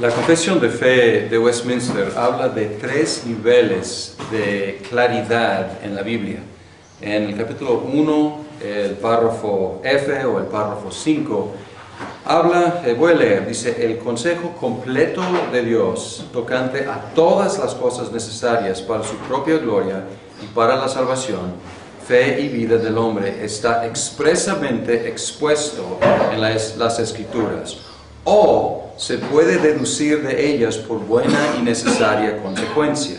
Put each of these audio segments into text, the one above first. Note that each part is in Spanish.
La Confesión de Fe de Westminster habla de 3 niveles de claridad en la Biblia. En el capítulo 1, el párrafo F o el párrafo 5, voy a leer, dice: el consejo completo de Dios tocante a todas las cosas necesarias para su propia gloria y para la salvación, fe y vida del hombre está expresamente expuesto en las Escrituras, o se puede deducir de ellas por buena y necesaria consecuencia.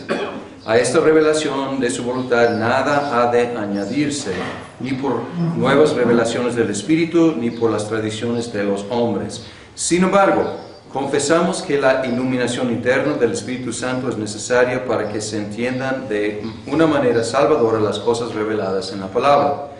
A esta revelación de su voluntad nada ha de añadirse, ni por nuevas revelaciones del Espíritu, ni por las tradiciones de los hombres. Sin embargo, confesamos que la iluminación interna del Espíritu Santo es necesaria para que se entiendan de una manera salvadora las cosas reveladas en la palabra,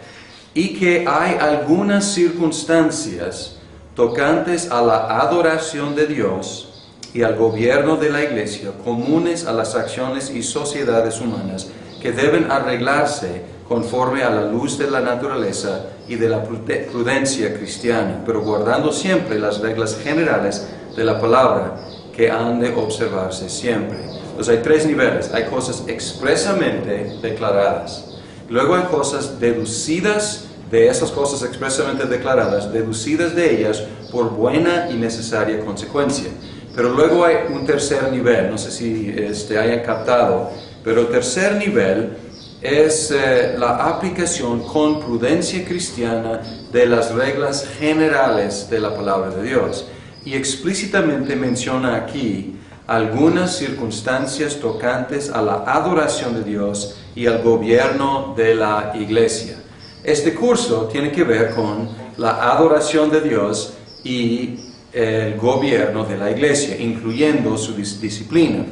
y que hay algunas circunstancias tocantes a la adoración de Dios y al gobierno de la Iglesia, comunes a las acciones y sociedades humanas, que deben arreglarse conforme a la luz de la naturaleza y de la prudencia cristiana, pero guardando siempre las reglas generales de la palabra que han de observarse siempre. Entonces hay 3 niveles. Hay cosas expresamente declaradas. Luego hay cosas deducidas de esas cosas expresamente declaradas, deducidas de ellas por buena y necesaria consecuencia. Pero luego hay un tercer nivel, no sé si hayan captado, pero el tercer nivel es la aplicación con prudencia cristiana de las reglas generales de la palabra de Dios. Y explícitamente menciona aquí algunas circunstancias tocantes a la adoración de Dios y al gobierno de la Iglesia. Este curso tiene que ver con la adoración de Dios y el gobierno de la Iglesia, incluyendo su disciplina.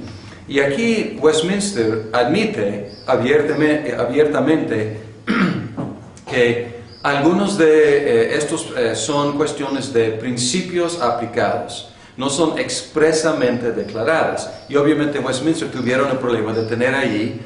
Y aquí Westminster admite abiertamente que algunos de estos son cuestiones de principios aplicados, no son expresamente declaradas. Y obviamente Westminster tuvieron el problema de tener ahí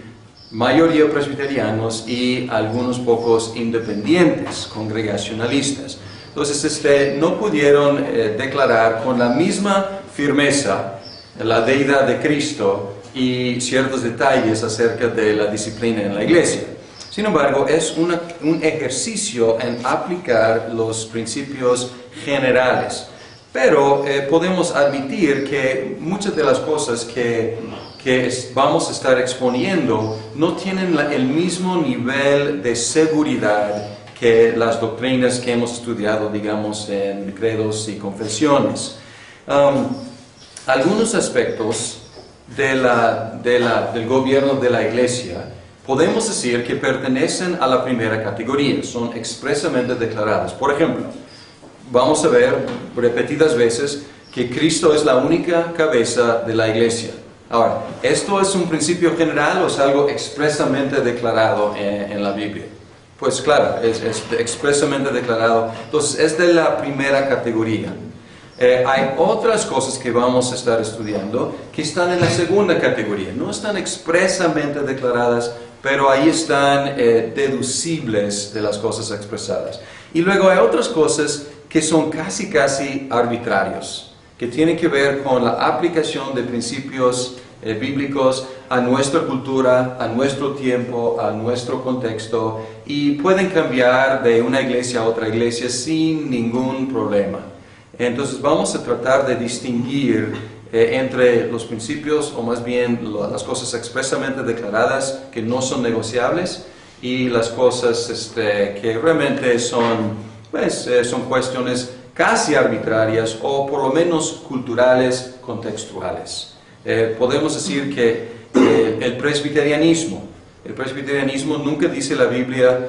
mayoría presbiterianos y algunos pocos independientes, congregacionalistas. Entonces no pudieron declarar con la misma firmeza la deidad de Cristo y ciertos detalles acerca de la disciplina en la Iglesia. Sin embargo, es un ejercicio en aplicar los principios generales. Pero podemos admitir que muchas de las cosas que vamos a estar exponiendo no tienen el mismo nivel de seguridad que las doctrinas que hemos estudiado, digamos, en credos y confesiones. Algunos aspectos del gobierno de la Iglesia podemos decir que pertenecen a la primera categoría, son expresamente declaradas. Por ejemplo, vamos a ver repetidas veces que Cristo es la única cabeza de la Iglesia. Ahora, ¿esto es un principio general o es algo expresamente declarado en la Biblia? Pues claro, es expresamente declarado. Entonces, es de la primera categoría. Hay otras cosas que vamos a estar estudiando que están en la segunda categoría. No están expresamente declaradas, pero ahí están deducibles de las cosas expresadas. Y luego hay otras cosas que son casi arbitrarios, que tienen que ver con la aplicación de principios bíblicos a nuestra cultura, a nuestro tiempo, a nuestro contexto, y pueden cambiar de una iglesia a otra iglesia sin ningún problema. Entonces vamos a tratar de distinguir entre los principios, o más bien las cosas expresamente declaradas que no son negociables, y las cosas que realmente son cuestiones casi arbitrarias o por lo menos culturales, contextuales. Podemos decir que el presbiterianismo nunca dice la Biblia,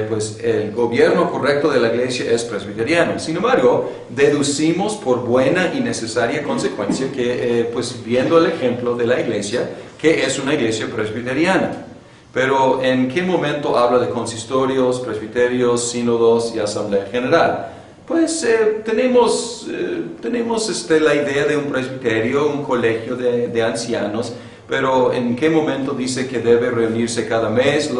pues el gobierno correcto de la Iglesia es presbiteriano. Sin embargo, deducimos por buena y necesaria consecuencia que, pues viendo el ejemplo de la Iglesia, que es una Iglesia presbiteriana. Pero ¿en qué momento habla de consistorios, presbiterios, sínodos y asamblea general? Pues tenemos la idea de un presbiterio, un colegio de ancianos, pero ¿en qué momento dice que debe reunirse cada mes?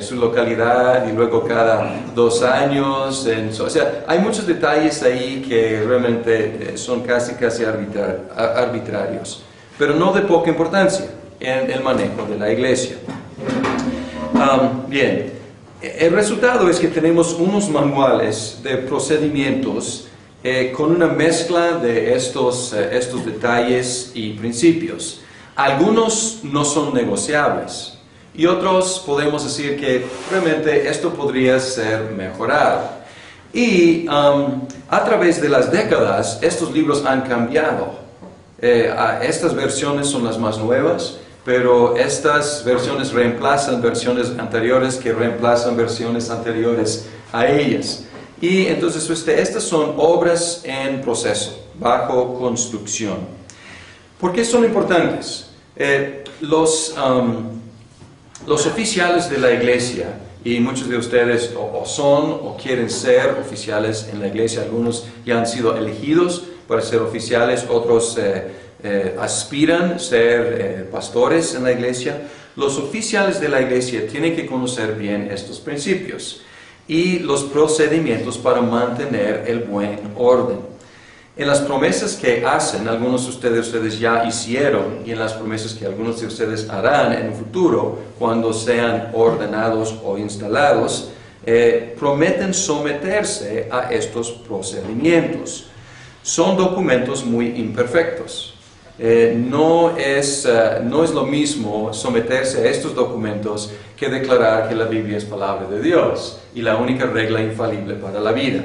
su localidad y luego cada 2 años. O sea, hay muchos detalles ahí que realmente son casi arbitrarios, pero no de poca importancia en el manejo de la iglesia. Bien, el resultado es que tenemos unos manuales de procedimientos con una mezcla de estos detalles y principios. Algunos no son negociables y otros podemos decir que realmente esto podría ser mejorado. Y a través de las décadas estos libros han cambiado. Estas versiones son las más nuevas, pero estas versiones reemplazan versiones anteriores que reemplazan versiones anteriores a ellas. Y entonces estas son obras en proceso, bajo construcción. ¿Por qué son importantes? Los oficiales de la iglesia, y muchos de ustedes o son o quieren ser oficiales en la iglesia, algunos ya han sido elegidos para ser oficiales, otros aspiran a ser pastores en la iglesia. Los oficiales de la iglesia tienen que conocer bien estos principios y los procedimientos para mantener el buen orden. En las promesas que hacen, algunos de ustedes ya hicieron, y en las promesas que algunos de ustedes harán en el futuro, cuando sean ordenados o instalados, prometen someterse a estos procedimientos. Son documentos muy imperfectos. No es lo mismo someterse a estos documentos que declarar que la Biblia es palabra de Dios y la única regla infalible para la vida.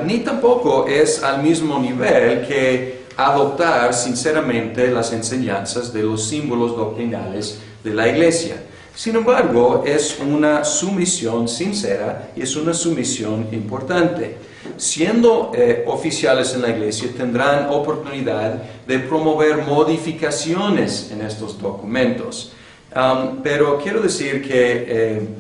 Ni tampoco es al mismo nivel que adoptar sinceramente las enseñanzas de los símbolos doctrinales de la iglesia. Sin embargo, es una sumisión sincera y es una sumisión importante. Siendo oficiales en la iglesia, tendrán oportunidad de promover modificaciones en estos documentos. Pero quiero decir que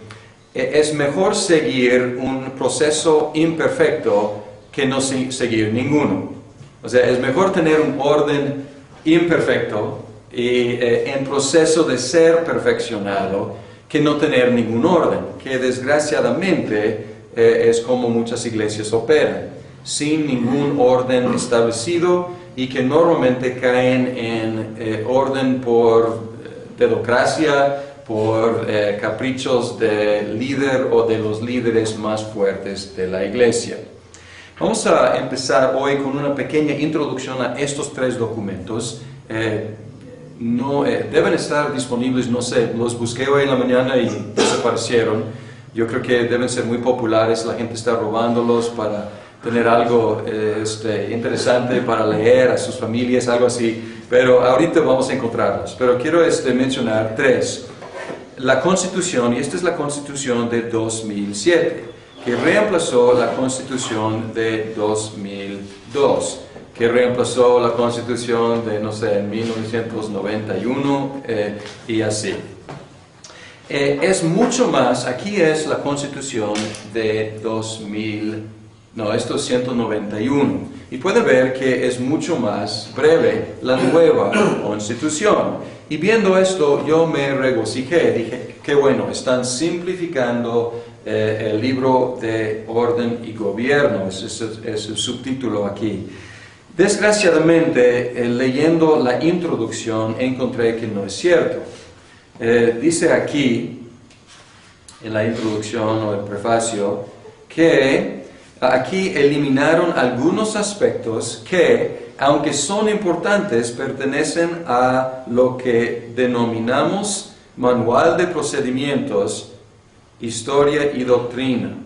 es mejor seguir un proceso imperfecto que no seguir ninguno. O sea, es mejor tener un orden imperfecto y en proceso de ser perfeccionado que no tener ningún orden, que desgraciadamente es como muchas iglesias operan, sin ningún orden establecido y que normalmente caen en orden por dedocracia, por caprichos del líder o de los líderes más fuertes de la iglesia. Vamos a empezar hoy con una pequeña introducción a estos 3 documentos. Deben estar disponibles, no sé, los busqué hoy en la mañana y desaparecieron. Yo creo que deben ser muy populares, la gente está robándolos para tener algo interesante para leer a sus familias, algo así. Pero ahorita vamos a encontrarlos. Pero quiero mencionar 3. La Constitución, y esta es la Constitución de 2007, que reemplazó la Constitución de 2002, que reemplazó la Constitución de, no sé, 1991 y así. Es mucho más, aquí es la Constitución de 191, y pueden ver que es mucho más breve la nueva Constitución. Y viendo esto, yo me regocijé, dije, qué bueno, están simplificando el libro de orden y gobierno, es el subtítulo aquí. Desgraciadamente, leyendo la introducción, encontré que no es cierto. Dice aquí, en la introducción o el prefacio, que aquí eliminaron algunos aspectos que, aunque son importantes, pertenecen a lo que denominamos Manual de Procedimientos, Historia y Doctrina,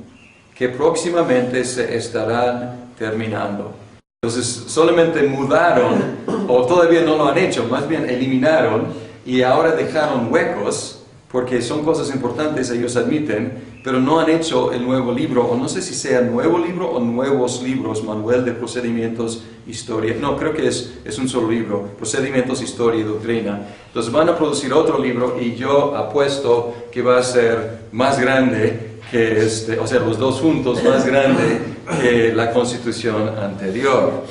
que próximamente se estarán terminando. Entonces, solamente mudaron, o todavía no lo han hecho, más bien eliminaron, y ahora dejaron huecos, porque son cosas importantes, ellos admiten, pero no han hecho el nuevo libro, o no sé si sea nuevo libro o nuevos libros, Manual de Procedimientos, Historia. No, creo que es un solo libro, Procedimientos, Historia y Doctrina. Entonces van a producir otro libro y yo apuesto que va a ser más grande que o sea, los dos juntos, más grande que la Constitución anterior.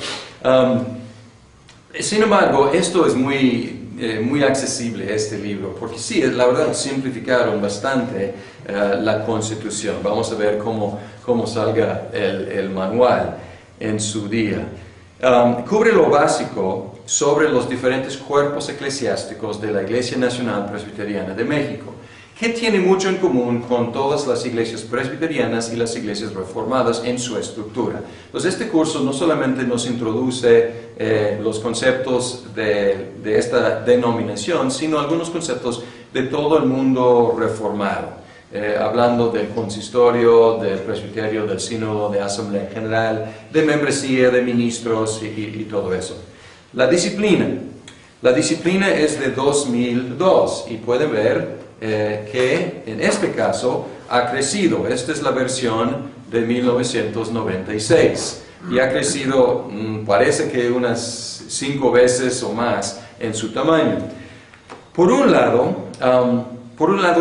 Sin embargo, esto es muy muy accesible este libro, porque sí, la verdad simplificaron bastante la Constitución. Vamos a ver cómo salga el manual en su día. Cubre lo básico sobre los diferentes cuerpos eclesiásticos de la Iglesia Nacional Presbiteriana de México, que tiene mucho en común con todas las iglesias presbiterianas y las iglesias reformadas en su estructura. Entonces, este curso no solamente nos introduce los conceptos de esta denominación, sino algunos conceptos de todo el mundo reformado, hablando del consistorio, del presbiterio, del sínodo, de asamblea en general, de membresía, de ministros y todo eso. La disciplina es de 2002 y pueden ver que en este caso ha crecido. Esta es la versión de 1996 y ha crecido, parece que unas 5 veces o más en su tamaño. Por un lado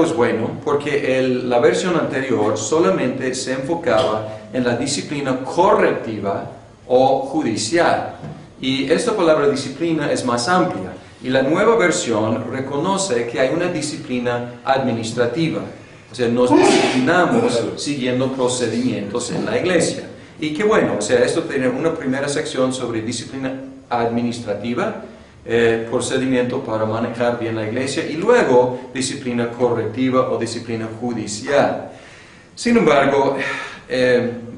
es bueno porque la versión anterior solamente se enfocaba en la disciplina correctiva o judicial, y esta palabra disciplina es más amplia. Y la nueva versión reconoce que hay una disciplina administrativa. O sea, nos disciplinamos siguiendo procedimientos en la iglesia. Y qué bueno, o sea, esto tiene una primera sección sobre disciplina administrativa, procedimiento para manejar bien la iglesia, y luego disciplina correctiva o disciplina judicial. Sin embargo,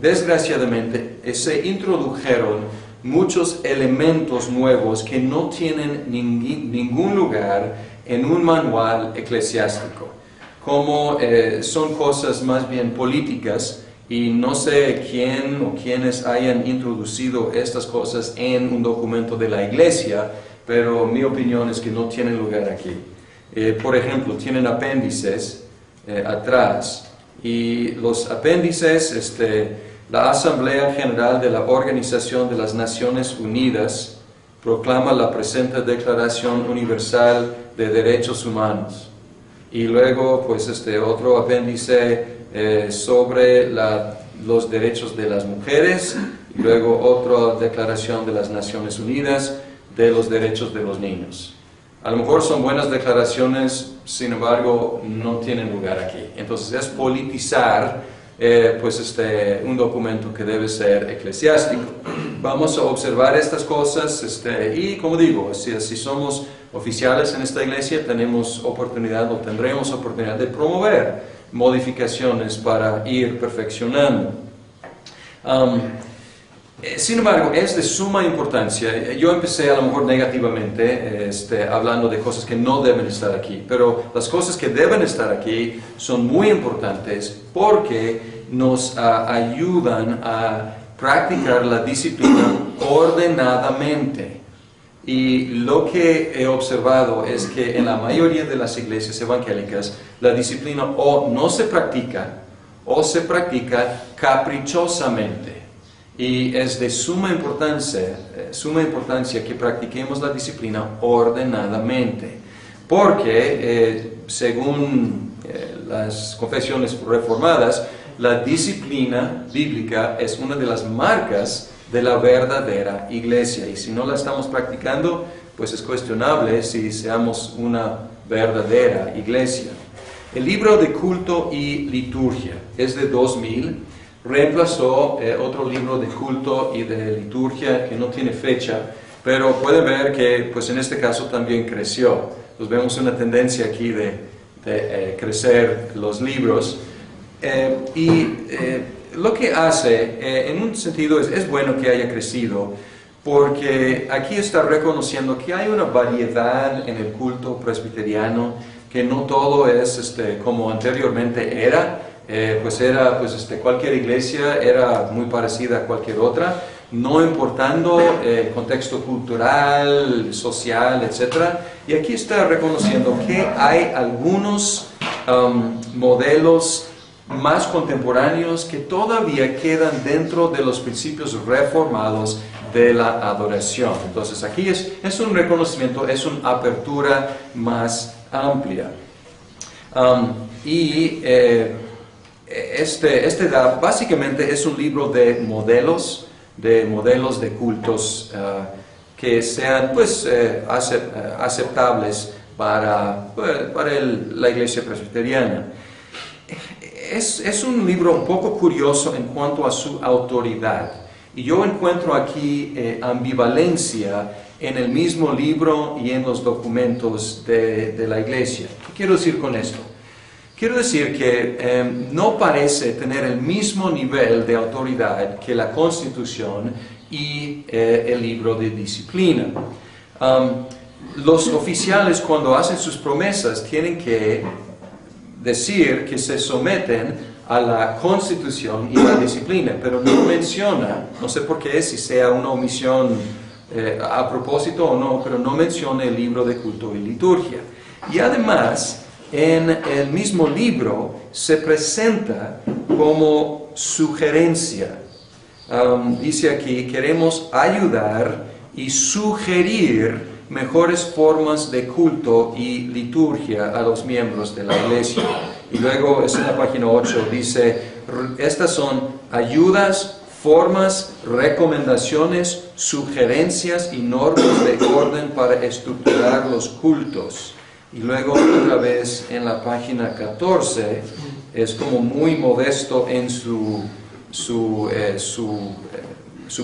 desgraciadamente, se introdujeron muchos elementos nuevos que no tienen ningún lugar en un manual eclesiástico, como son cosas más bien políticas, y no sé quién o quiénes hayan introducido estas cosas en un documento de la iglesia, pero mi opinión es que no tienen lugar aquí. Por ejemplo, tienen apéndices atrás, y los apéndices, la Asamblea General de la Organización de las Naciones Unidas proclama la presente Declaración Universal de Derechos Humanos. Y luego, pues, otro apéndice sobre los derechos de las mujeres, y luego otra declaración de las Naciones Unidas de los derechos de los niños. A lo mejor son buenas declaraciones, sin embargo, no tienen lugar aquí. Entonces, es politizar un documento que debe ser eclesiástico. Vamos a observar estas cosas y, como digo, si somos oficiales en esta iglesia, tenemos oportunidad o tendremos oportunidad de promover modificaciones para ir perfeccionando. Sin embargo, es de suma importancia. Yo empecé a lo mejor negativamente, hablando de cosas que no deben estar aquí, pero las cosas que deben estar aquí son muy importantes porque nos ayudan a practicar la disciplina ordenadamente. Y lo que he observado es que en la mayoría de las iglesias evangélicas la disciplina o no se practica o se practica caprichosamente. Y es de suma importancia que practiquemos la disciplina ordenadamente, porque según las confesiones reformadas, la disciplina bíblica es una de las marcas de la verdadera iglesia, y si no la estamos practicando, pues es cuestionable si seamos una verdadera iglesia. El libro de culto y liturgia es de 2000. Reemplazó otro libro de culto y de liturgia que no tiene fecha, pero pueden ver que pues en este caso también creció. Entonces vemos una tendencia aquí de crecer los libros. Lo que hace, en un sentido, es bueno que haya crecido, porque aquí está reconociendo que hay una variedad en el culto presbiteriano, que no todo es como anteriormente era. Cualquier iglesia era muy parecida a cualquier otra, no importando contexto cultural, social, etc. Y aquí está reconociendo que hay algunos modelos más contemporáneos que todavía quedan dentro de los principios reformados de la adoración. Entonces aquí es un reconocimiento, es una apertura más amplia. Básicamente es un libro de modelos de cultos que sean pues aceptables para la iglesia presbiteriana. Es un libro un poco curioso en cuanto a su autoridad, y yo encuentro aquí ambivalencia en el mismo libro y en los documentos de la iglesia. ¿Qué quiero decir con esto? Quiero decir que no parece tener el mismo nivel de autoridad que la Constitución y el libro de disciplina. Los oficiales, cuando hacen sus promesas, tienen que decir que se someten a la Constitución y la disciplina, pero no menciona, no sé por qué, si sea una omisión a propósito o no, pero no menciona el libro de culto y liturgia. Y además, en el mismo libro se presenta como sugerencia. Dice aquí, queremos ayudar y sugerir mejores formas de culto y liturgia a los miembros de la iglesia. Y luego, es en la página 8, dice, estas son ayudas, formas, recomendaciones, sugerencias y normas de orden para estructurar los cultos. Y luego otra vez en la página 14, es como muy modesto en su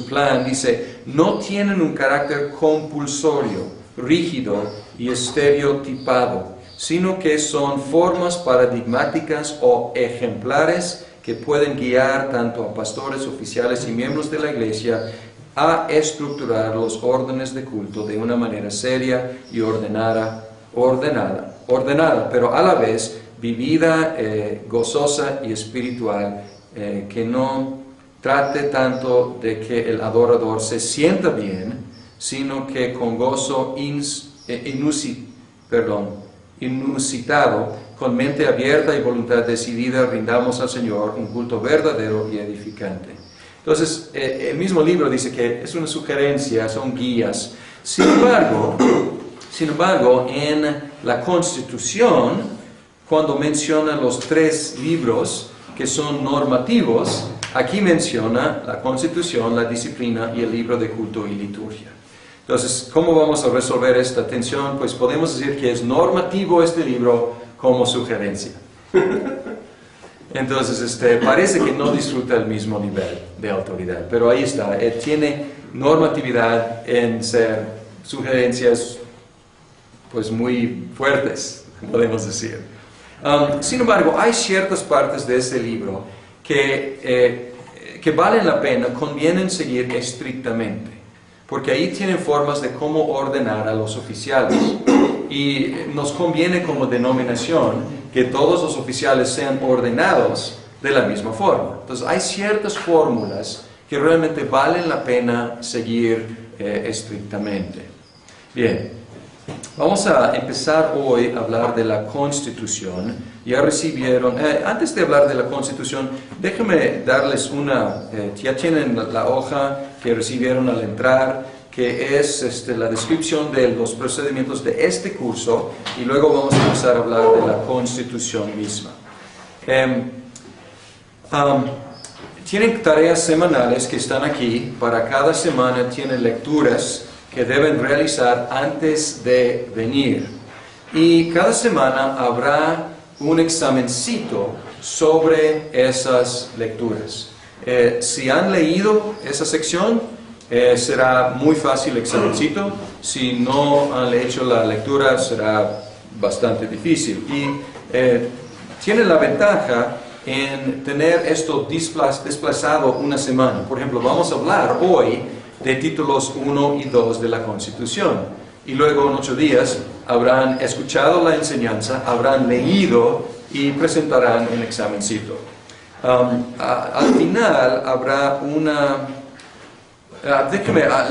plan, dice, no tienen un carácter compulsorio, rígido y estereotipado, sino que son formas paradigmáticas o ejemplares que pueden guiar tanto a pastores, oficiales y miembros de la iglesia a estructurar los órdenes de culto de una manera seria y ordenada, pero a la vez vivida, gozosa y espiritual, que no trate tanto de que el adorador se sienta bien, sino que con gozo inusitado, con mente abierta y voluntad decidida, rindamos al Señor un culto verdadero y edificante. Entonces, el mismo libro dice que es una sugerencia, son guías. Sin embargo, en la Constitución, cuando menciona los 3 libros que son normativos, aquí menciona la Constitución, la disciplina y el libro de culto y liturgia. Entonces, ¿cómo vamos a resolver esta tensión? Pues podemos decir que es normativo este libro como sugerencia. Entonces, parece que no disfruta el mismo nivel de autoridad, pero ahí está, tiene normatividad en ser sugerencias pues muy fuertes, podemos decir. Sin embargo, hay ciertas partes de este libro que valen la pena, convienen seguir estrictamente, porque ahí tienen formas de cómo ordenar a los oficiales. Y nos conviene como denominación que todos los oficiales sean ordenados de la misma forma. Entonces hay ciertas fórmulas que realmente valen la pena seguir estrictamente. Bien, vamos a empezar hoy a hablar de la Constitución. Ya recibieron, antes de hablar de la Constitución, déjenme darles ya tienen la hoja que recibieron al entrar, que es la descripción de los procedimientos de este curso, y luego vamos a empezar a hablar de la Constitución misma. Tienen tareas semanales que están aquí. Para cada semana tienen lecturas que deben realizar antes de venir. Y cada semana habrá un examencito sobre esas lecturas. Si han leído esa sección, será muy fácil el examencito. Si no han hecho la lectura, será bastante difícil. Y tiene la ventaja en tener esto desplazado una semana. Por ejemplo, vamos a hablar hoy de títulos 1 y 2 de la Constitución. Y luego en 8 días habrán escuchado la enseñanza, habrán leído y presentarán el examencito. Al final habrá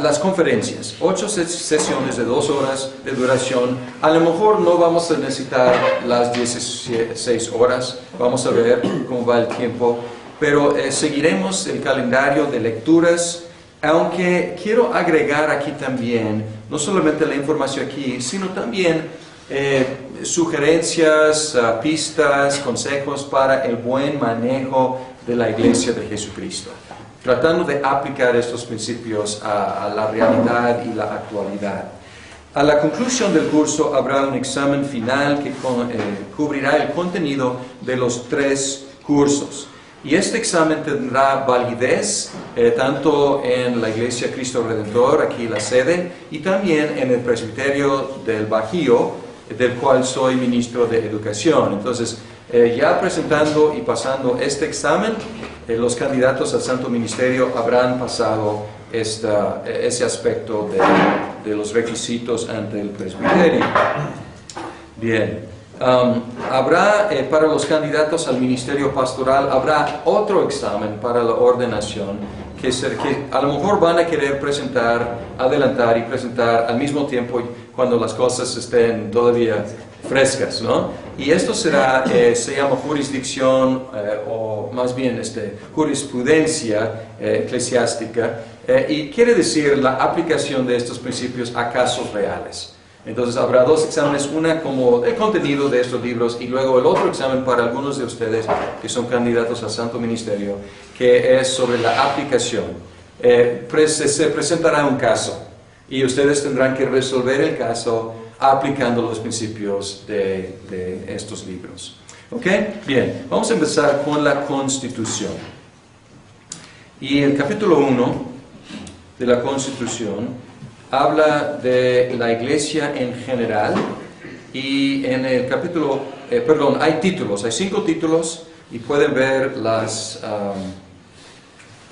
las conferencias, 8 sesiones de 2 horas de duración. A lo mejor no vamos a necesitar las 16 horas, vamos a ver cómo va el tiempo, pero seguiremos el calendario de lecturas, aunque quiero agregar aquí también, no solamente la información aquí, sino también sugerencias, pistas, consejos para el buen manejo de la Iglesia de Jesucristo. tratando de aplicar estos principios a la realidad y la actualidad. A la conclusión del curso habrá un examen final que cubrirá el contenido de los 3 cursos. Y este examen tendrá validez tanto en la Iglesia Cristo Redentor, aquí la sede, y también en el Presbiterio del Bajío, del cual soy ministro de Educación. Entonces, ya presentando y pasando este examen, los candidatos al Santo Ministerio habrán pasado ese aspecto de los requisitos ante el presbiterio. Bien. Habrá para los candidatos al ministerio pastoral, habrá otro examen para la ordenación que a lo mejor van a querer adelantar y presentar al mismo tiempo cuando las cosas estén todavía frescas, ¿no? Y esto será, se llama jurisdicción o más bien jurisprudencia eclesiástica, y quiere decir la aplicación de estos principios a casos reales. Entonces habrá 2 exámenes, una como el contenido de estos libros y luego el otro examen para algunos de ustedes que son candidatos al Santo Ministerio, que es sobre la aplicación. Se presentará un caso y ustedes tendrán que resolver el caso aplicando los principios de estos libros. ¿Ok? Bien, vamos a empezar con la Constitución. Y el capítulo 1 de la Constitución habla de la Iglesia en general, y en el capítulo, hay títulos, hay 5 títulos, y pueden ver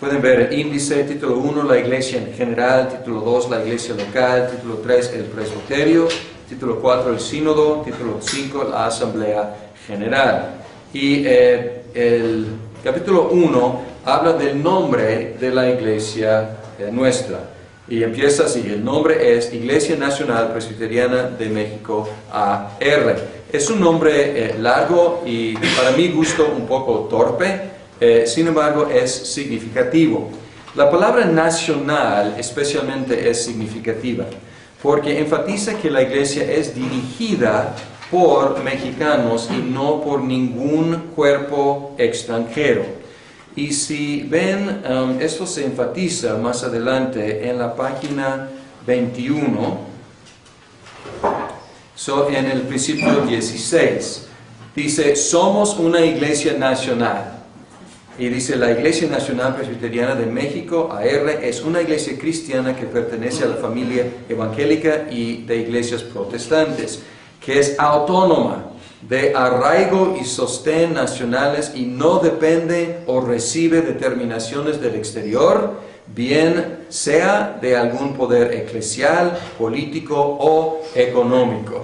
el índice. Título 1, la Iglesia en general; título 2, la Iglesia local; título 3, el presbiterio; título 4, el sínodo; título 5, la Asamblea General. Y el capítulo 1 habla del nombre de la Iglesia nuestra. Y empieza así: el nombre es Iglesia Nacional Presbiteriana de México, AR. Es un nombre largo y para mi gusto un poco torpe, sin embargo es significativo. La palabra nacional especialmente es significativa porque enfatiza que la iglesia es dirigida por mexicanos y no por ningún cuerpo extranjero. Y si ven, esto se enfatiza más adelante en la página 21, en el principio 16. Dice: somos una iglesia nacional. Y dice: la Iglesia Nacional Presbiteriana de México, AR, es una iglesia cristiana que pertenece a la familia evangélica y de iglesias protestantes, que es autónoma, de arraigo y sostén nacionales, y no depende o recibe determinaciones del exterior, bien sea de algún poder eclesial, político o económico.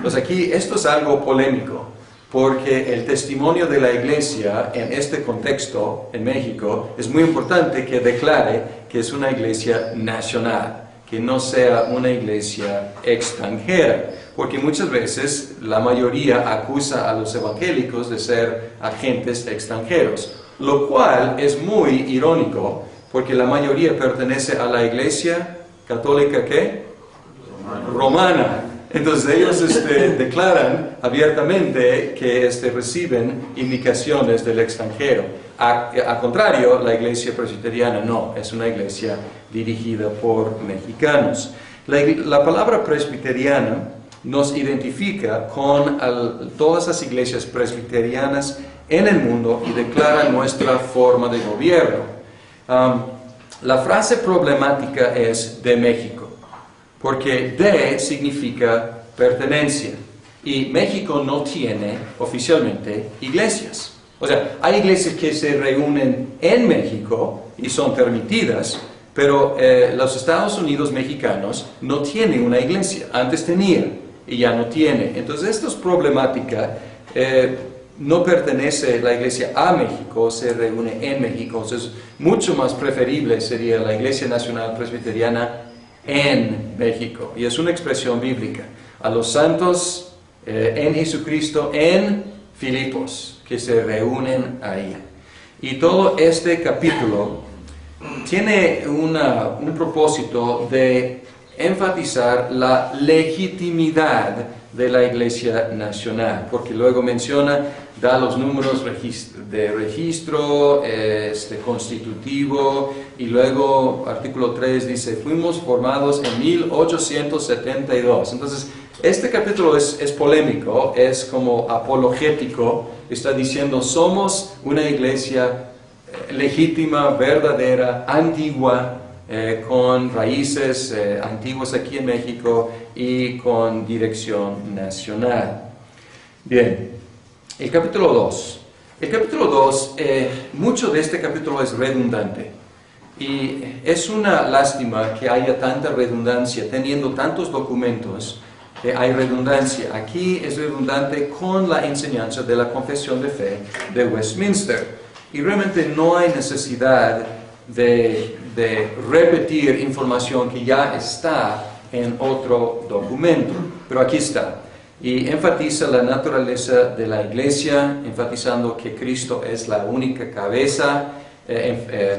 Pues aquí esto es algo polémico, porque el testimonio de la iglesia en este contexto en México es muy importante que declare que es una iglesia nacional, que no sea una iglesia extranjera, porque muchas veces la mayoría acusa a los evangélicos de ser agentes extranjeros, lo cual es muy irónico, porque la mayoría pertenece a la iglesia católica, ¿qué? Romana. Entonces ellos declaran abiertamente que reciben indicaciones del extranjero. A contrario, la iglesia presbiteriana no, es una iglesia dirigida por mexicanos. La palabra presbiteriana nos identifica con todas las iglesias presbiterianas en el mundo y declara nuestra forma de gobierno. La frase problemática es de México, porque de significa pertenencia, y México no tiene oficialmente iglesias. O sea, hay iglesias que se reúnen en México y son permitidas, pero los Estados Unidos mexicanos no tienen una iglesia. Antes tenía y ya no tiene. Entonces esto es problemática. No pertenece la iglesia a México, se reúne en México. Entonces mucho más preferible sería la Iglesia Nacional Presbiteriana en México. Y es una expresión bíblica. A los santos en Jesucristo en Filipos, que se reúnen ahí. Y todo este capítulo tiene un propósito de enfatizar la legitimidad de la Iglesia Nacional, porque luego menciona, da los números de registro, constitutivo, y luego artículo 3 dice, fuimos formados en 1872. Entonces, este capítulo es polémico, es como apologético, está diciendo, somos una iglesia legítima, verdadera, antigua, con raíces antiguas aquí en México y con dirección nacional. Bien, el capítulo 2. El capítulo 2, mucho de este capítulo es redundante. Y es una lástima que haya tanta redundancia, teniendo tantos documentos, hay redundancia. Aquí es redundante con la enseñanza de la Confesión de Fe de Westminster. Y realmente no hay necesidad de repetir información que ya está en otro documento, pero aquí está. Y enfatiza la naturaleza de la iglesia, enfatizando que Cristo es la única cabeza,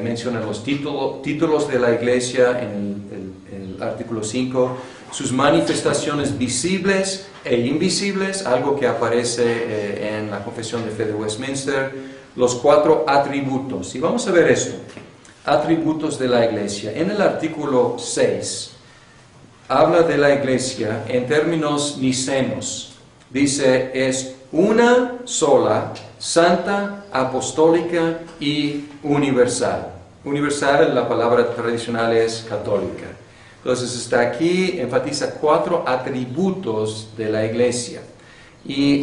menciona los títulos de la iglesia en el artículo 5, sus manifestaciones visibles e invisibles, algo que aparece en la Confesión de Fe de Westminster, los 4 atributos. Y vamos a ver esto. Atributos de la iglesia. En el artículo 6 habla de la iglesia en términos nicenos. Dice, es una sola, santa, apostólica y universal. Universal, la palabra tradicional es católica. Entonces está aquí, enfatiza 4 atributos de la iglesia. Y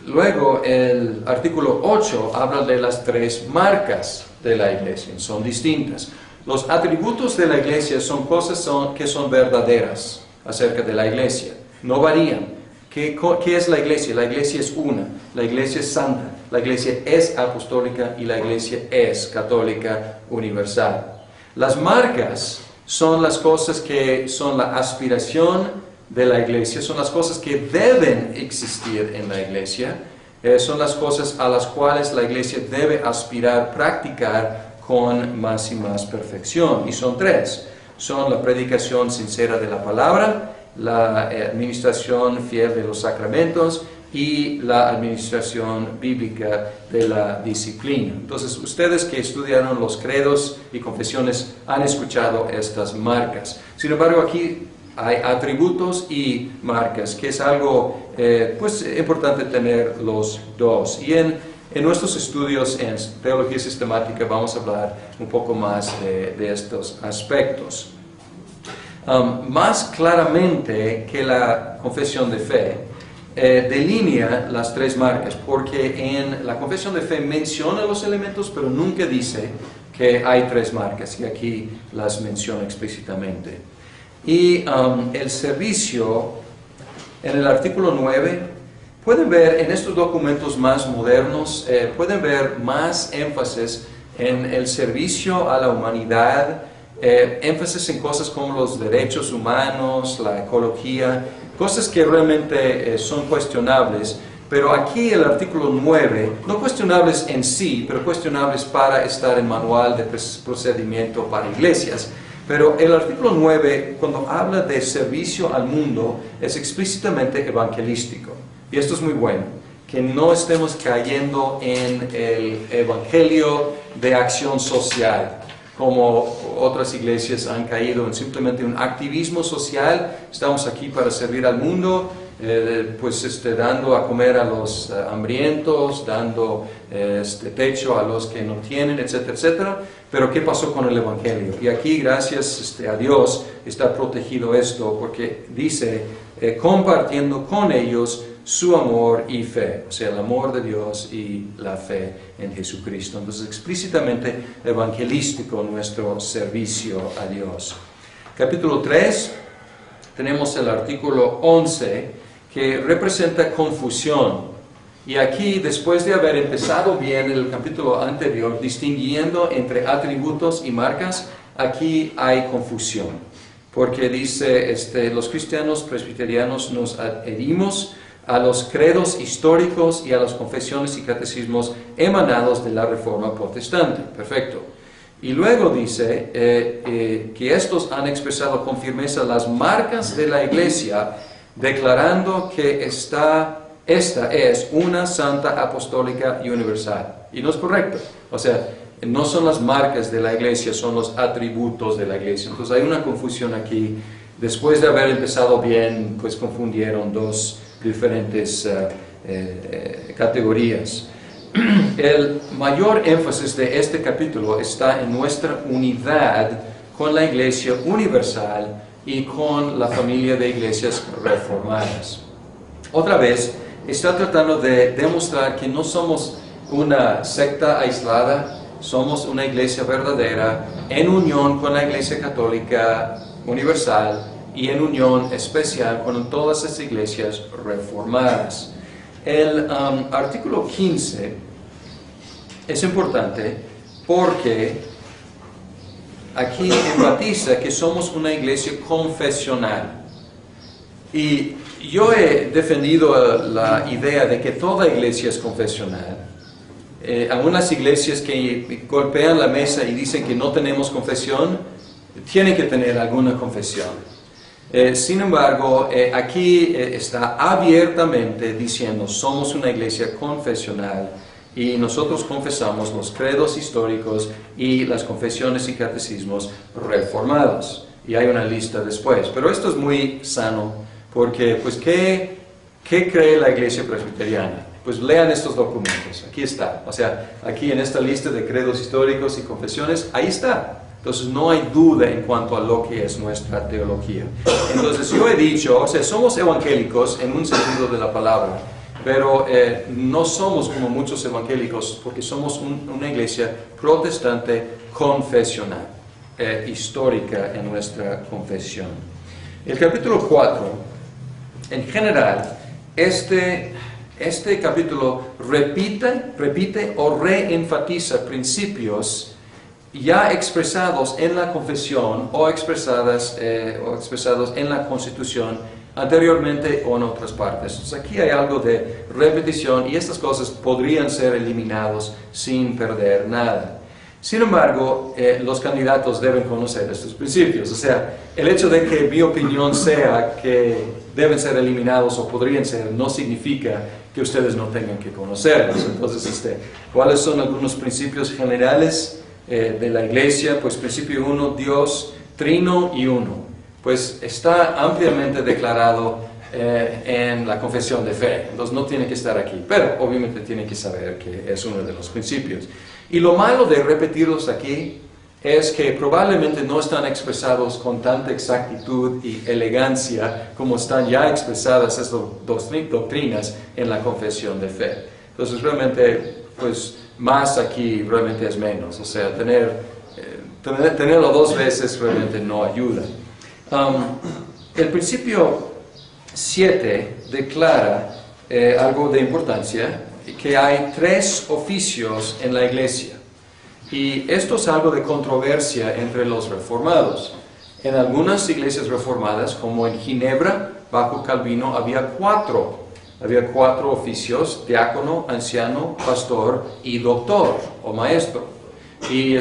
luego el artículo 8 habla de las 3 marcas de la iglesia, son distintas. Los atributos de la iglesia son cosas que son verdaderas acerca de la iglesia, no varían. ¿Qué es la iglesia? La iglesia es una, la iglesia es santa, la iglesia es apostólica y la iglesia es católica universal. Las marcas son las cosas que son la aspiración de la iglesia, son las cosas que deben existir en la iglesia, son las cosas a las cuales la iglesia debe aspirar, practicar con más y más perfección. Y son 3. Son la predicación sincera de la palabra, la administración fiel de los sacramentos y la administración bíblica de la disciplina. Entonces, ustedes que estudiaron los credos y confesiones han escuchado estas marcas. Sin embargo, aquí hay atributos y marcas, que es algo importante tener los dos. Y en nuestros estudios en teología sistemática vamos a hablar un poco más de estos aspectos. Más claramente que la confesión de fe, delinea las 3 marcas, porque en la confesión de fe menciona los elementos, pero nunca dice que hay 3 marcas, y aquí las menciona explícitamente. Y el servicio, en el artículo 9, pueden ver en estos documentos más modernos, pueden ver más énfasis en el servicio a la humanidad, énfasis en cosas como los derechos humanos, la ecología, cosas que realmente son cuestionables, pero aquí el artículo 9, no cuestionables en sí, pero cuestionables para estar en manual de procedimiento para iglesias. Pero el artículo 9, cuando habla de servicio al mundo, es explícitamente evangelístico. Y esto es muy bueno, que no estemos cayendo en el evangelio de acción social, como otras iglesias han caído en simplemente un activismo social. Estamos aquí para servir al mundo, dando a comer a los hambrientos, dando techo a los que no tienen, etcétera, etcétera. Pero ¿qué pasó con el evangelio? Y aquí, gracias a Dios, está protegido esto, porque dice, compartiendo con ellos su amor y fe, o sea, el amor de Dios y la fe en Jesucristo. Entonces, explícitamente evangelístico nuestro servicio a Dios. Capítulo 3, tenemos el artículo 11, que representa confusión. Y aquí, después de haber empezado bien el capítulo anterior, distinguiendo entre atributos y marcas, aquí hay confusión. Porque dice, los cristianos presbiterianos nos adherimos a los credos históricos y a las confesiones y catecismos emanados de la Reforma Protestante. Perfecto. Y luego dice que estos han expresado con firmeza las marcas de la iglesia, declarando que esta es una santa, apostólica y universal. Y no es correcto. O sea, no son las marcas de la iglesia, son los atributos de la iglesia. Entonces hay una confusión aquí. Después de haber empezado bien, pues confundieron dos diferentes categorías. El mayor énfasis de este capítulo está en nuestra unidad con la iglesia universal y con la familia de iglesias reformadas. Otra vez, está tratando de demostrar que no somos una secta aislada, somos una iglesia verdadera en unión con la iglesia católica universal y en unión especial con todas las iglesias reformadas. El artículo 15 es importante porque aquí enfatiza que somos una iglesia confesional. Y yo he defendido la idea de que toda iglesia es confesional. Algunas iglesias que golpean la mesa y dicen que no tenemos confesión, tienen que tener alguna confesión. Sin embargo, aquí está abiertamente diciendo, somos una iglesia confesional y nosotros confesamos los credos históricos y las confesiones y catecismos reformados. Y hay una lista después. Pero esto es muy sano porque, pues, ¿qué cree la iglesia presbiteriana? Pues lean estos documentos, aquí está. O sea, aquí en esta lista de credos históricos y confesiones, ahí está. Entonces no hay duda en cuanto a lo que es nuestra teología. Entonces yo he dicho, o sea, somos evangélicos en un sentido de la palabra, pero no somos como muchos evangélicos porque somos una iglesia protestante confesional, histórica en nuestra confesión. El capítulo 4, en general, este capítulo repite o reenfatiza principios ya expresados en la confesión o expresados en la Constitución anteriormente o en otras partes. Entonces aquí hay algo de repetición y estas cosas podrían ser eliminados sin perder nada. Sin embargo, los candidatos deben conocer estos principios. O sea, el hecho de que mi opinión sea que deben ser eliminados o podrían ser, no significa que ustedes no tengan que conocerlos. Entonces, ¿cuáles son algunos principios generales de la iglesia? Pues principio 1, Dios trino y uno. Pues está ampliamente declarado en la confesión de fe. Entonces no tiene que estar aquí, pero obviamente tiene que saber que es uno de los principios. Y lo malo de repetirlos aquí es que probablemente no están expresados con tanta exactitud y elegancia como están ya expresadas estas doctrinas en la confesión de fe. Entonces realmente, pues más aquí realmente es menos. O sea, tenerlo dos veces realmente no ayuda. El principio 7 declara algo de importancia, que hay 3 oficios en la iglesia. Y esto es algo de controversia entre los reformados. En algunas iglesias reformadas, como en Ginebra, bajo Calvino, había 4 oficios: diácono, anciano, pastor y doctor o maestro. Y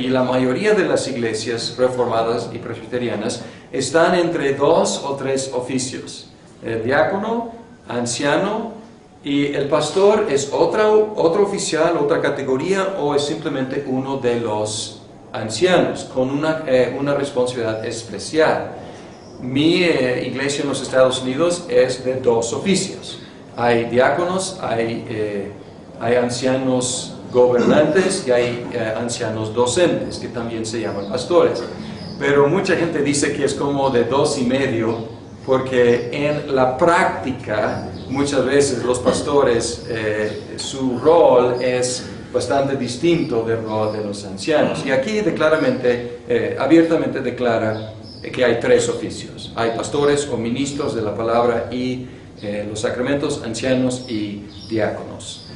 la mayoría de las iglesias reformadas y presbiterianas están entre 2 o 3 oficios. El diácono, anciano, y el pastor es otro oficial, otra categoría, o es simplemente uno de los ancianos con una responsabilidad especial. Mi iglesia en los Estados Unidos es de 2 oficios. Hay diáconos, hay ancianos gobernantes y hay ancianos docentes, que también se llaman pastores. Pero mucha gente dice que es como de 2 y medio, porque en la práctica muchas veces los pastores, su rol es bastante distinto del rol de los ancianos. Y aquí abiertamente declara que hay 3 oficios. Hay pastores o ministros de la palabra y los sacramentos, ancianos y diáconos.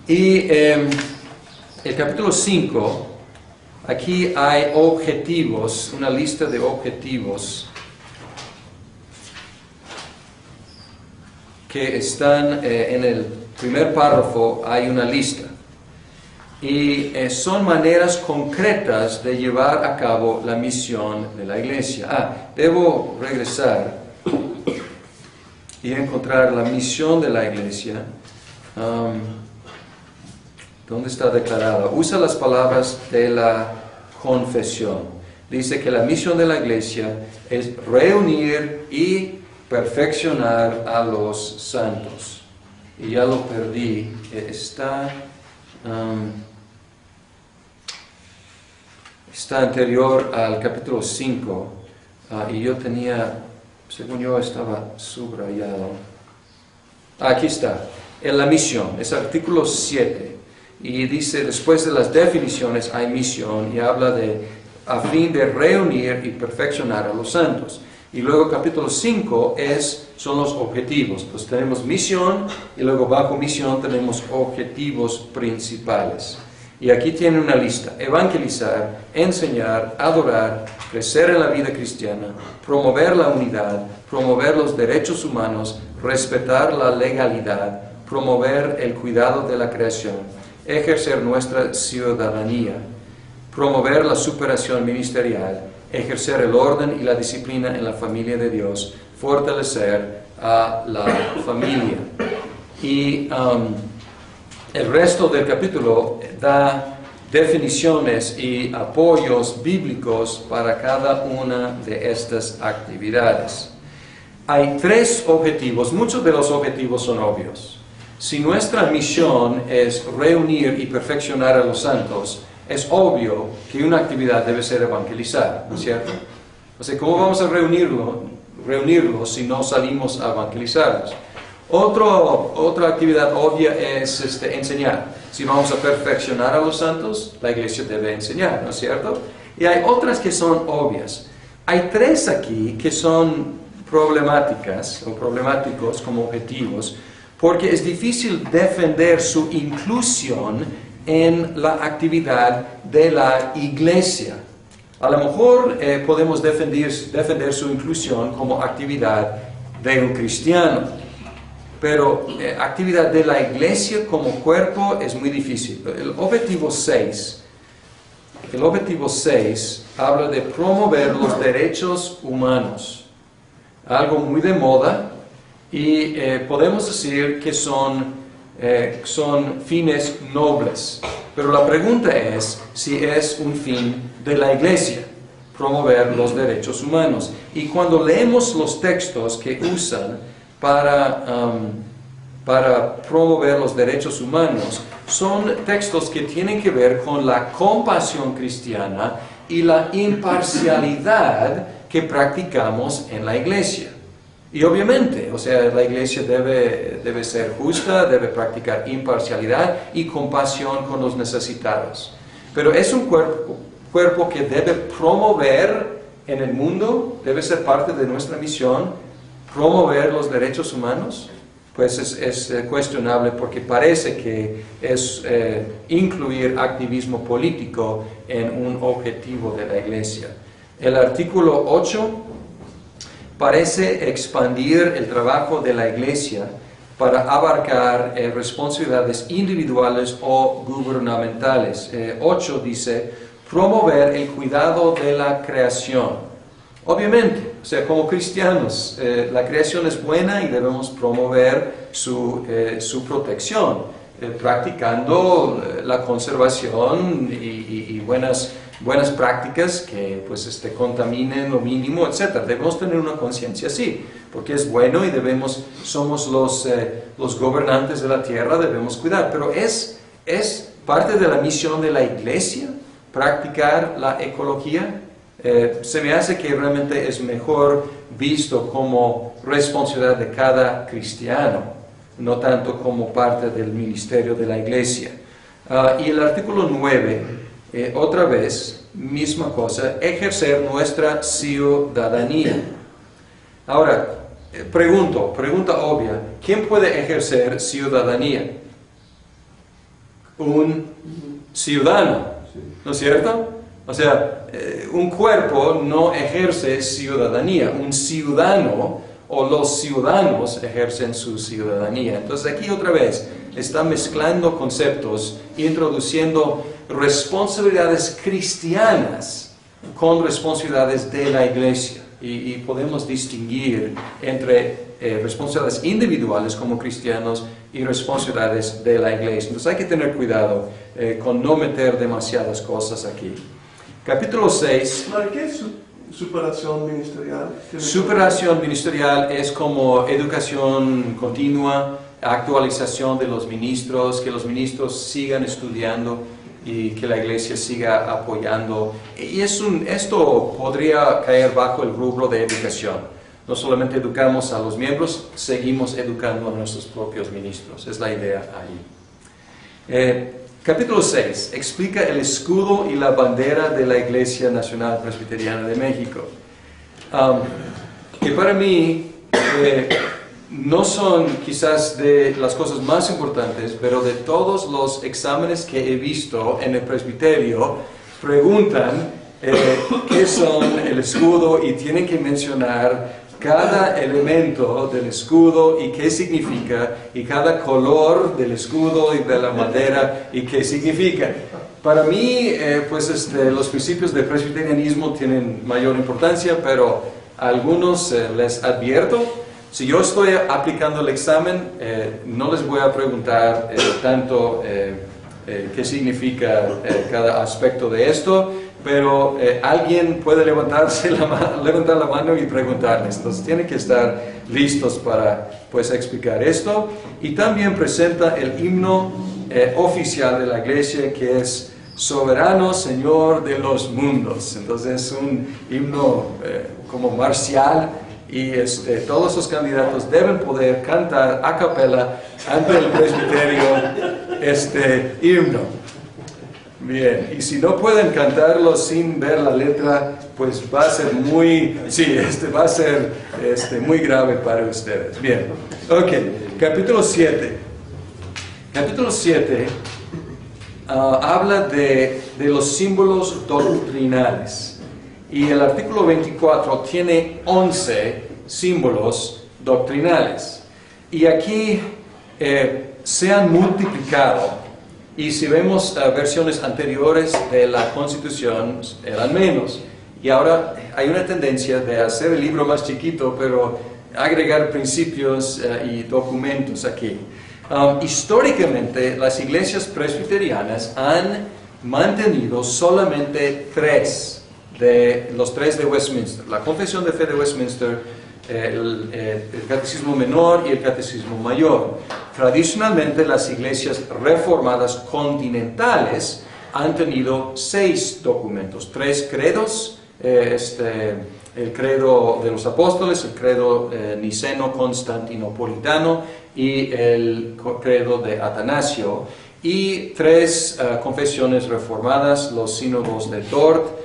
Y el capítulo 5, aquí hay objetivos, una lista de objetivos que están en el primer párrafo. Hay una lista. y son maneras concretas de llevar a cabo la misión de la iglesia. Debo regresar y encontrar la misión de la iglesia. ¿Dónde está declarada? Usa las palabras de la confesión. Dice que la misión de la iglesia es reunir y perfeccionar a los santos. Y ya lo perdí. Está anterior al capítulo 5. Y yo tenía, según yo, estaba subrayado. Aquí está. En la misión. Es artículo 7. Y dice, después de las definiciones hay misión. Y habla de a fin de reunir y perfeccionar a los santos. Y luego capítulo 5 son los objetivos. Pues tenemos misión y luego bajo misión tenemos objetivos principales. Y aquí tiene una lista: evangelizar, enseñar, adorar, crecer en la vida cristiana, promover la unidad, promover los derechos humanos, respetar la legalidad, promover el cuidado de la creación, ejercer nuestra ciudadanía, promover la superación ministerial, ejercer el orden y la disciplina en la familia de Dios, fortalecer a la familia. Y el resto del capítulo da definiciones y apoyos bíblicos para cada una de estas actividades. Hay 3 objetivos. Muchos de los objetivos son obvios. Si nuestra misión es reunir y perfeccionar a los santos, es obvio que una actividad debe ser evangelizar, ¿no es cierto? O sea, ¿cómo vamos a reunirlos si no salimos a evangelizarlos? Otra actividad obvia es enseñar. Si vamos a perfeccionar a los santos, la iglesia debe enseñar, ¿no es cierto? Y hay otras que son obvias. Hay 3 aquí que son problemáticas o problemáticos como objetivos, porque es difícil defender su inclusión en la actividad de la iglesia. A lo mejor podemos defender su inclusión como actividad de un cristiano, pero actividad de la iglesia como cuerpo es muy difícil. El objetivo 6 habla de promover los derechos humanos, algo muy de moda, y podemos decir que son fines nobles. Pero la pregunta es si es un fin de la iglesia, promover los derechos humanos. Y cuando leemos los textos que usan para promover los derechos humanos, son textos que tienen que ver con la compasión cristiana y la imparcialidad que practicamos en la iglesia. Y obviamente, o sea, la iglesia debe ser justa, debe practicar imparcialidad y compasión con los necesitados. Pero es un cuerpo que debe promover en el mundo, debe ser parte de nuestra misión, promover los derechos humanos. Pues es cuestionable, porque parece que es incluir activismo político en un objetivo de la iglesia. El artículo 8 parece expandir el trabajo de la iglesia para abarcar responsabilidades individuales o gubernamentales. 8 dice, promover el cuidado de la creación. Obviamente, o sea, como cristianos, la creación es buena y debemos promover su protección, practicando la conservación y buenas prácticas que pues contaminen lo mínimo, etc. Debemos tener una conciencia así, porque es bueno y somos los gobernantes de la tierra, debemos cuidar. Pero es parte de la misión de la iglesia practicar la ecología. Se me hace que realmente es mejor visto como responsabilidad de cada cristiano, no tanto como parte del ministerio de la iglesia. Y el artículo 9, otra vez, misma cosa, ejercer nuestra ciudadanía. Ahora, pregunta obvia, ¿quién puede ejercer ciudadanía? Un ciudadano, ¿no es cierto? O sea, un cuerpo no ejerce ciudadanía. Un ciudadano o los ciudadanos ejercen su ciudadanía. Entonces aquí otra vez está mezclando conceptos, introduciendo responsabilidades cristianas con responsabilidades de la iglesia. Y podemos distinguir entre responsabilidades individuales como cristianos y responsabilidades de la iglesia. Entonces hay que tener cuidado con no meter demasiadas cosas aquí. Capítulo 6. ¿Qué es superación ministerial? Superación ministerial es como educación continua, actualización de los ministros, que los ministros sigan estudiando y que la iglesia siga apoyando. Y esto podría caer bajo el rubro de educación. No solamente educamos a los miembros, seguimos educando a nuestros propios ministros. Es la idea ahí. Capítulo 6 explica el escudo y la bandera de la Iglesia Nacional Presbiteriana de México. Que para mí no son quizás de las cosas más importantes, pero de todos los exámenes que he visto en el presbiterio, preguntan qué son el escudo y tienen que mencionar cada elemento del escudo y qué significa, y cada color del escudo y de la bandera y qué significa. Para mí, los principios del presbiterianismo tienen mayor importancia, pero a algunos les advierto, si yo estoy aplicando el examen, no les voy a preguntar tanto qué significa cada aspecto de esto, pero alguien puede levantar la mano y preguntarles. Entonces tienen que estar listos para explicar esto. Y también presenta el himno oficial de la iglesia, que es Soberano Señor de los mundos. Entonces es un himno como marcial, y todos los candidatos deben poder cantar a capela ante el presbiterio este himno. Bien, y si no pueden cantarlo sin ver la letra, pues va a ser muy grave para ustedes. Bien, ok, capítulo 7. Capítulo 7 habla de los símbolos doctrinales. Y el artículo 24 tiene 11 símbolos doctrinales. Y aquí se han multiplicado. Y si vemos versiones anteriores de la Constitución, eran menos. Y ahora hay una tendencia de hacer el libro más chiquito, pero agregar principios y documentos aquí. Históricamente, las iglesias presbiterianas han mantenido solamente los tres de Westminster: la Confesión de Fe de Westminster, el Catecismo Menor y el Catecismo Mayor. Tradicionalmente, las iglesias reformadas continentales han tenido 6 documentos, 3 credos, el credo de los apóstoles, el credo niceno-constantinopolitano y el credo de Atanasio, y 3 confesiones reformadas, los sínodos de Dort,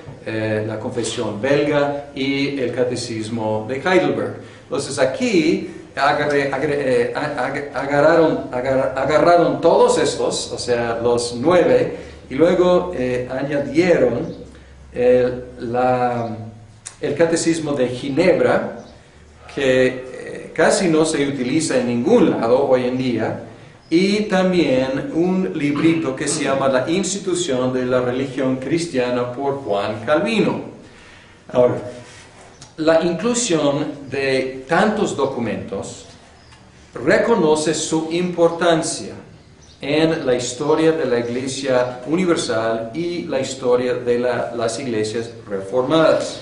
la confesión belga y el catecismo de Heidelberg. Entonces aquí agarraron todos estos, o sea, los 9, y luego añadieron el catecismo de Ginebra, que casi no se utiliza en ningún lado hoy en día, y también un librito que se llama La Institución de la Religión Cristiana por Juan Calvino. Ahora, la inclusión de tantos documentos reconoce su importancia en la historia de la Iglesia Universal y la historia de las iglesias reformadas.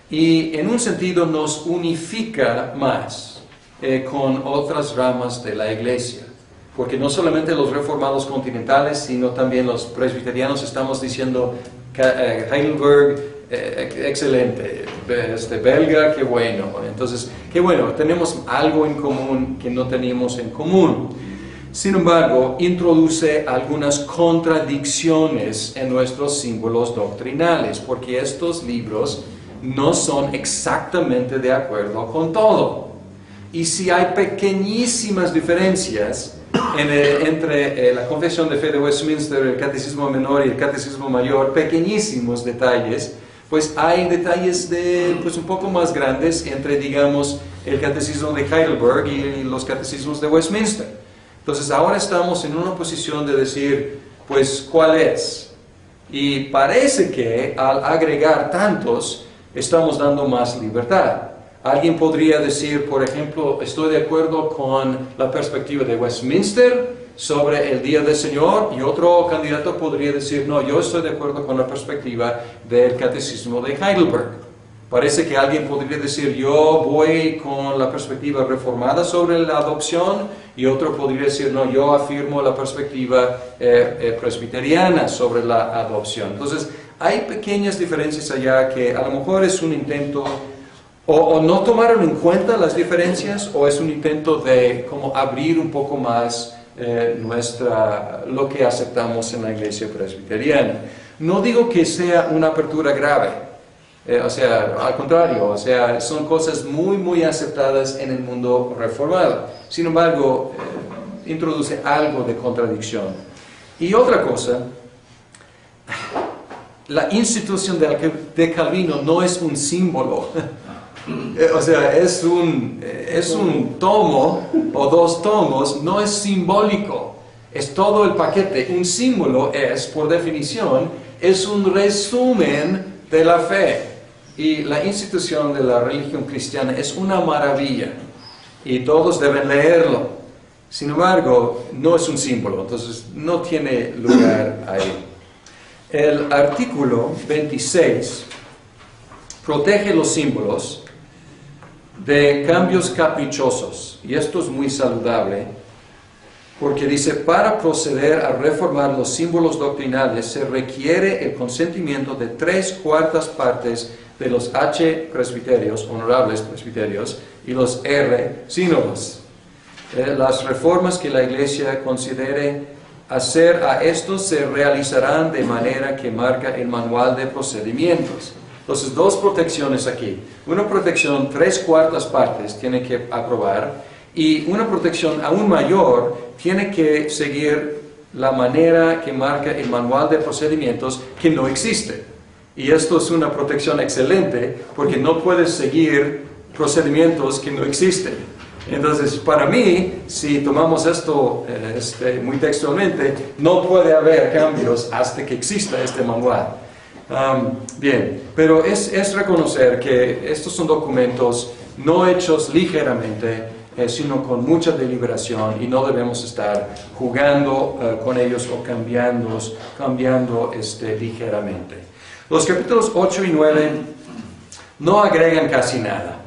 Y en un sentido nos unifica más con otras ramas de la Iglesia. Porque no solamente los reformados continentales, sino también los presbiterianos estamos diciendo Heidelberg, excelente, belga, qué bueno. Entonces, qué bueno, tenemos algo en común que no teníamos en común. Sin embargo, introduce algunas contradicciones en nuestros símbolos doctrinales, porque estos libros no son exactamente de acuerdo con todo. Y si hay pequeñísimas diferencias entre la Confesión de Fe de Westminster, el Catecismo Menor y el Catecismo Mayor, pequeñísimos detalles, pues hay detalles un poco más grandes entre, digamos, el catecismo de Heidelberg y los catecismos de Westminster. Entonces ahora estamos en una posición de decir, pues, ¿cuál es? Y parece que al agregar tantos, estamos dando más libertad. Alguien podría decir, por ejemplo, estoy de acuerdo con la perspectiva de Westminster sobre el Día del Señor, y otro candidato podría decir, no, yo estoy de acuerdo con la perspectiva del Catecismo de Heidelberg. Parece que alguien podría decir, yo voy con la perspectiva reformada sobre la adopción, y otro podría decir, no, yo afirmo la perspectiva presbiteriana sobre la adopción. Entonces, hay pequeñas diferencias allá que a lo mejor es un intento, o no tomaron en cuenta las diferencias, o es un intento de como abrir un poco más lo que aceptamos en la iglesia presbiteriana. No digo que sea una apertura grave, al contrario, son cosas muy aceptadas en el mundo reformado. Sin embargo, introduce algo de contradicción. Y otra cosa, la institución de Calvino no es un símbolo. Es un tomo o dos tomos, no es simbólico, es todo el paquete. Un símbolo es, por definición, es un resumen de la fe. Y la institución de la religión cristiana es una maravilla y todos deben leerlo. Sin embargo, no es un símbolo, entonces no tiene lugar ahí. El artículo 26 protege los símbolos de cambios caprichosos, y esto es muy saludable, porque dice, para proceder a reformar los símbolos doctrinales se requiere el consentimiento de 3/4 partes de los H presbiterios, honorables presbiterios, y los R sínodos. Las reformas que la Iglesia considere hacer a estos se realizarán de manera que marca el manual de procedimientos. Entonces, dos protecciones aquí. Una protección, 3/4 partes tiene que aprobar, y una protección aún mayor, tiene que seguir la manera que marca el manual de procedimientos, que no existe. Y esto es una protección excelente, porque no puedes seguir procedimientos que no existen. Entonces, para mí, si tomamos esto muy textualmente, no puede haber cambios hasta que exista este manual. Bien, pero es reconocer que estos son documentos no hechos ligeramente, sino con mucha deliberación, y no debemos estar jugando con ellos o cambiando ligeramente. Los capítulos 8 y 9 no agregan casi nada.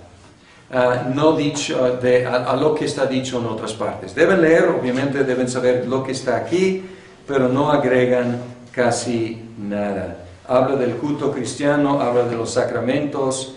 No dicho a lo que está dicho en otras partes. Deben leer, obviamente deben saber lo que está aquí, pero no agregan casi nada. Habla del culto cristiano, habla de los sacramentos,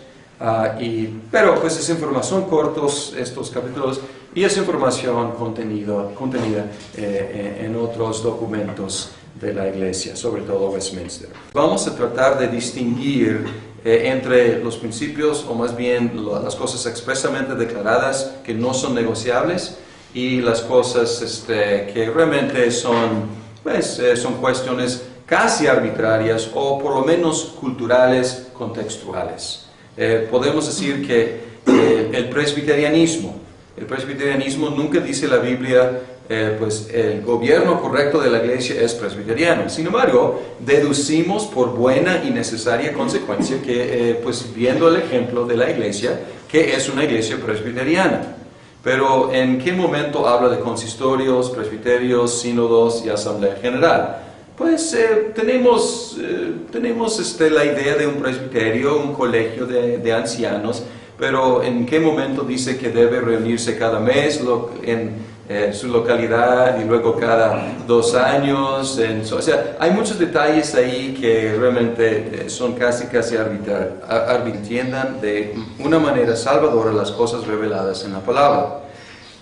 pero pues es información cortos estos capítulos, y es información contenida en otros documentos de la Iglesia, sobre todo Westminster. Vamos a tratar de distinguir entre los principios, o más bien las cosas expresamente declaradas que no son negociables, y las cosas que realmente son cuestiones casi arbitrarias, o por lo menos culturales, contextuales. Podemos decir que el presbiterianismo nunca dice la Biblia, pues el gobierno correcto de la iglesia es presbiteriano. Sin embargo, deducimos por buena y necesaria consecuencia que, pues viendo el ejemplo de la iglesia, que es una iglesia presbiteriana. Pero ¿en qué momento habla de consistorios, presbiterios, sínodos y asamblea general? Pues tenemos la idea de un presbiterio, un colegio de ancianos, pero ¿en qué momento dice que debe reunirse cada mes en su localidad, y luego cada 2 años? Hay muchos detalles ahí que realmente son casi entiendan de una manera salvadora las cosas reveladas en la palabra.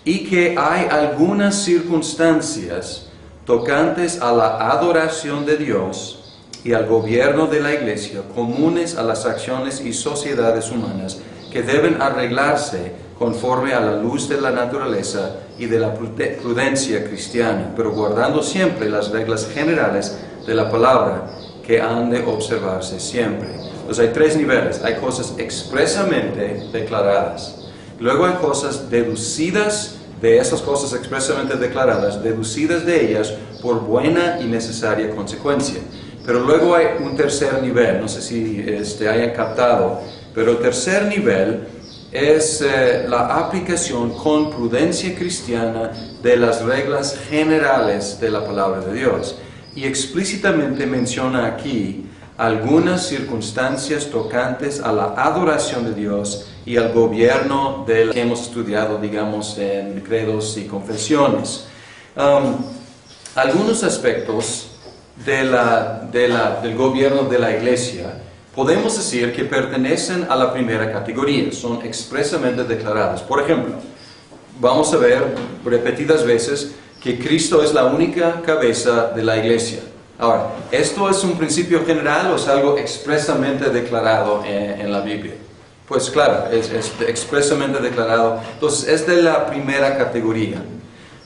Y que hay algunas circunstancias tocantes a la adoración de Dios y al gobierno de la Iglesia, comunes a las acciones y sociedades humanas, que deben arreglarse conforme a la luz de la naturaleza y de la prudencia cristiana, pero guardando siempre las reglas generales de la palabra que han de observarse siempre. Entonces hay 3 niveles. Hay cosas expresamente declaradas, Luego hay cosas deducidas de esas cosas expresamente declaradas, deducidas de ellas por buena y necesaria consecuencia. Pero luego hay un tercer nivel, no sé si hayan captado, pero el tercer nivel es la aplicación con prudencia cristiana de las reglas generales de la palabra de Dios. Y explícitamente menciona aquí algunas circunstancias tocantes a la adoración de Dios y al gobierno del que hemos estudiado, digamos, en credos y confesiones. Algunos aspectos del gobierno de la iglesia podemos decir que pertenecen a la primera categoría, son expresamente declaradas. Por ejemplo, vamos a ver repetidas veces que Cristo es la única cabeza de la iglesia. Ahora, ¿esto es un principio general o es algo expresamente declarado en la Biblia? Pues claro, es expresamente declarado. Entonces, es de la primera categoría.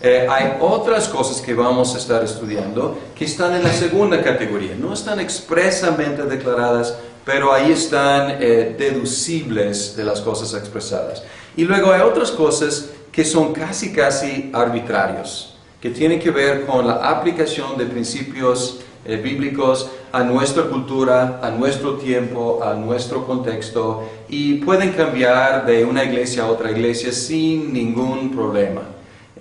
Hay otras cosas que vamos a estar estudiando que están en la segunda categoría. No están expresamente declaradas, pero ahí están deducibles de las cosas expresadas. Y luego hay otras cosas que son casi arbitrarios, que tienen que ver con la aplicación de principios bíblicos a nuestra cultura, a nuestro tiempo, a nuestro contexto, y pueden cambiar de una iglesia a otra iglesia sin ningún problema.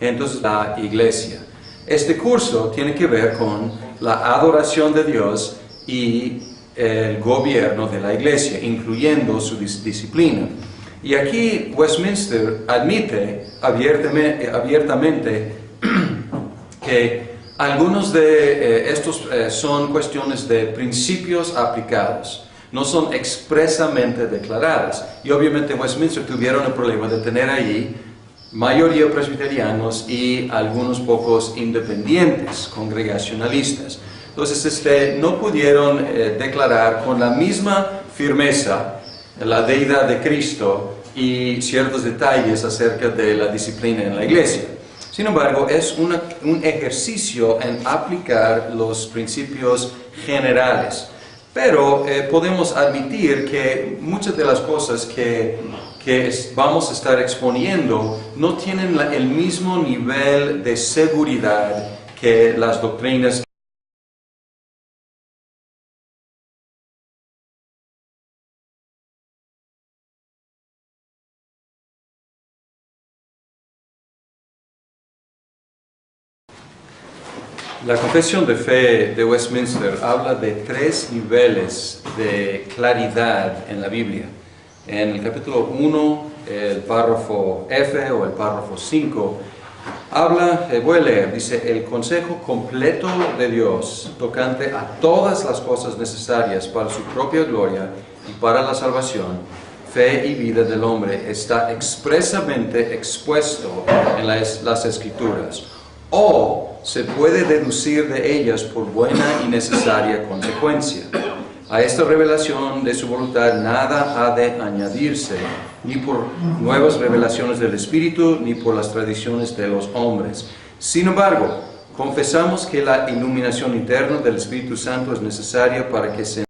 Entonces, la iglesia. Este curso tiene que ver con la adoración de Dios y el gobierno de la iglesia, incluyendo su disciplina. Y aquí Westminster admite abiertamente que algunos de estos son cuestiones de principios aplicados, no son expresamente declaradas. Y obviamente Westminster tuvieron el problema de tener ahí mayoría presbiterianos y algunos pocos independientes, congregacionalistas. Entonces no pudieron declarar con la misma firmeza la deidad de Cristo y ciertos detalles acerca de la disciplina en la iglesia. Sin embargo, es un ejercicio en aplicar los principios generales. Pero podemos admitir que muchas de las cosas que vamos a estar exponiendo no tienen el mismo nivel de seguridad que las doctrinas. La Confesión de Fe de Westminster habla de 3 niveles de claridad en la Biblia. En el capítulo 1, el párrafo F o el párrafo 5, habla, voy a leer, dice: el consejo completo de Dios tocante a todas las cosas necesarias para su propia gloria y para la salvación, fe y vida del hombre está expresamente expuesto en las Escrituras, o se puede deducir de ellas por buena y necesaria consecuencia. A esta revelación de su voluntad nada ha de añadirse, ni por nuevas revelaciones del Espíritu, ni por las tradiciones de los hombres. Sin embargo, confesamos que la iluminación interna del Espíritu Santo es necesaria para que se